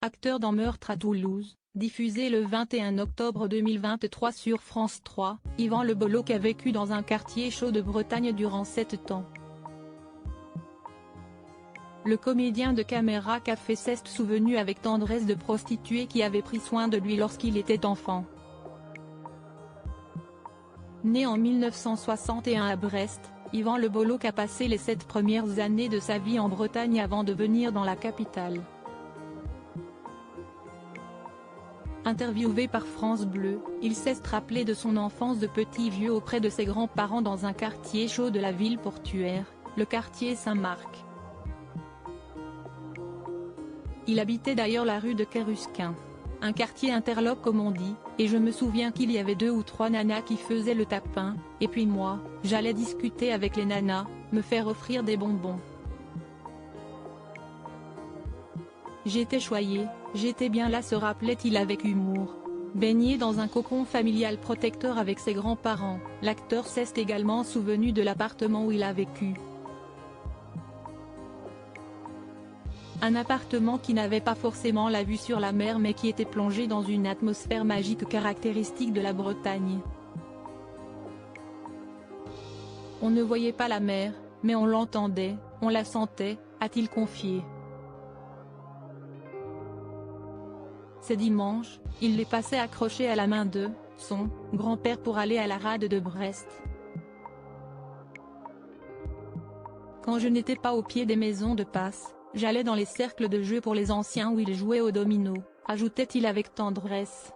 acteur dans Meurtre à Toulouse, diffusé le 21 octobre 2023 sur France 3, Yvan Le Bolloc a vécu dans un quartier chaud de Bretagne durant 7 ans. Le comédien de Caméra Café s'est souvenu avec tendresse de prostituées qui avaient pris soin de lui lorsqu'il était enfant. Né en 1961 à Brest, Yvan Le Bolloc a passé les 7 premières années de sa vie en Bretagne avant de venir dans la capitale. Interviewé par France Bleu, il s'est rappelé de son enfance de petit vieux auprès de ses grands-parents dans un quartier chaud de la ville portuaire, le quartier Saint-Marc. Il habitait d'ailleurs la rue de Quérusquin. Un quartier interlope comme on dit, et je me souviens qu'il y avait 2 ou 3 nanas qui faisaient le tapin, et puis moi, j'allais discuter avec les nanas, me faire offrir des bonbons. J'étais choyé, j'étais bien là, se rappelait-il avec humour. Baigné dans un cocon familial protecteur avec ses grands-parents, l'acteur s'est également souvenu de l'appartement où il a vécu. Un appartement qui n'avait pas forcément la vue sur la mer mais qui était plongé dans une atmosphère magique caractéristique de la Bretagne. On ne voyait pas la mer, mais on l'entendait, on la sentait, a-t-il confié. Ces dimanches, il les passait accroché à la main de son grand-père pour aller à la rade de Brest. Quand je n'étais pas au pied des maisons de passe, j'allais dans les cercles de jeu pour les anciens où ils jouaient au domino, ajoutait-il avec tendresse.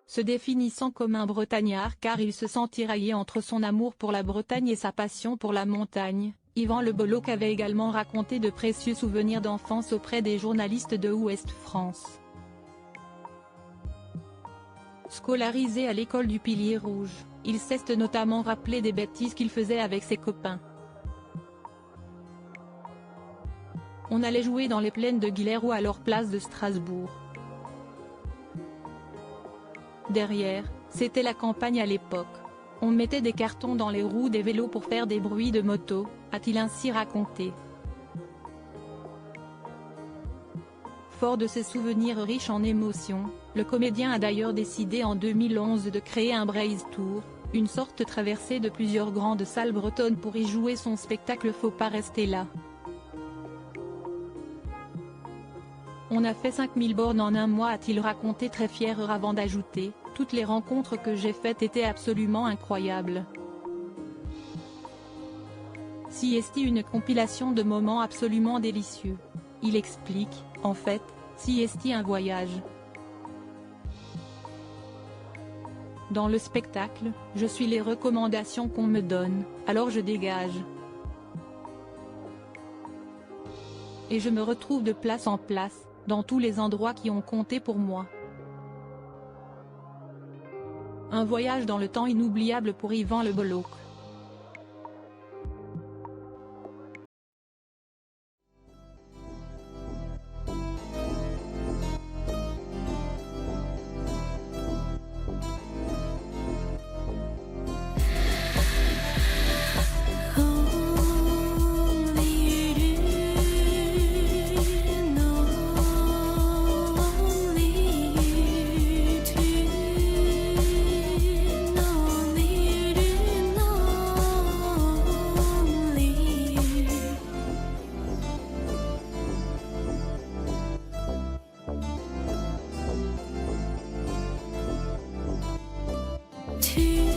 Se définissant comme un Bretagnard car il se sent tiraillé entre son amour pour la Bretagne et sa passion pour la montagne, Yvan Le Bolloc avait également raconté de précieux souvenirs d'enfance auprès des journalistes de Ouest France. Scolarisé à l'école du Pilier Rouge, il s'est notamment rappelé des bêtises qu'il faisait avec ses copains. On allait jouer dans les plaines de Guilherand ou alors place de Strasbourg. Derrière, c'était la campagne à l'époque. On mettait des cartons dans les roues des vélos pour faire des bruits de moto, a-t-il ainsi raconté. Fort de ses souvenirs riches en émotions, le comédien a d'ailleurs décidé en 2011 de créer un Braise Tour, une sorte traversée de plusieurs grandes salles bretonnes pour y jouer son spectacle Faut pas rester là. On a fait 5000 bornes en un mois, a-t-il raconté très fier avant d'ajouter, toutes les rencontres que j'ai faites étaient absolument incroyables. Siesti, une compilation de moments absolument délicieux. Il explique, en fait, Siesti un voyage. Dans le spectacle, je suis les recommandations qu'on me donne, alors je dégage. Et je me retrouve de place en place, dans tous les endroits qui ont compté pour moi. Un voyage dans le temps inoubliable pour Yvan Le Bolloc. To